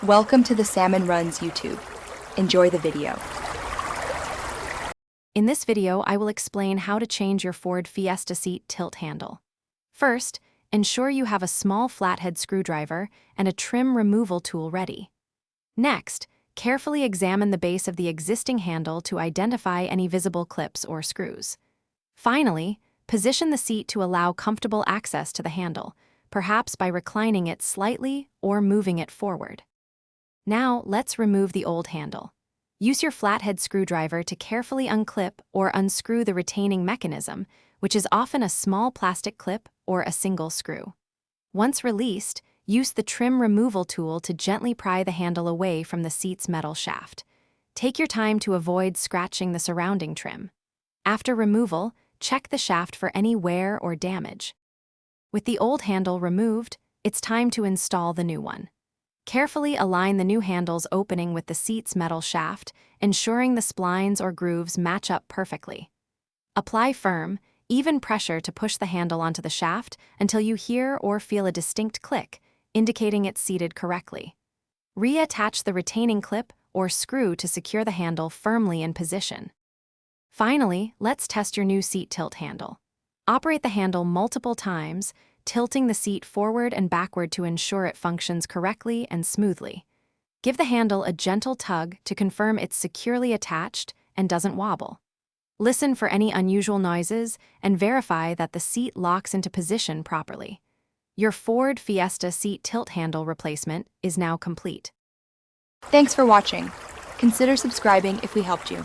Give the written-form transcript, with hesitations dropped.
Welcome to the Salmon Runs YouTube. Enjoy the video. In this video, I will explain how to change your Ford Fiesta seat tilt handle. First, ensure you have a small flathead screwdriver and a trim removal tool ready. Next, carefully examine the base of the existing handle to identify any visible clips or screws. Finally, position the seat to allow comfortable access to the handle, perhaps by reclining it slightly or moving it forward. Now, let's remove the old handle. Use your flathead screwdriver to carefully unclip or unscrew the retaining mechanism, which is often a small plastic clip or a single screw. Once released, use the trim removal tool to gently pry the handle away from the seat's metal shaft. Take your time to avoid scratching the surrounding trim. After removal, check the shaft for any wear or damage. With the old handle removed, it's time to install the new one. Carefully align the new handle's opening with the seat's metal shaft, ensuring the splines or grooves match up perfectly. Apply firm, even pressure to push the handle onto the shaft until you hear or feel a distinct click, indicating it's seated correctly. Reattach the retaining clip or screw to secure the handle firmly in position. Finally, let's test your new seat tilt handle. Operate the handle multiple times, tilting the seat forward and backward to ensure it functions correctly and smoothly. Give the handle a gentle tug to confirm it's securely attached and doesn't wobble. Listen for any unusual noises and verify that the seat locks into position properly. Your Ford Fiesta seat tilt handle replacement is now complete. Thanks for watching. Consider subscribing if we helped you.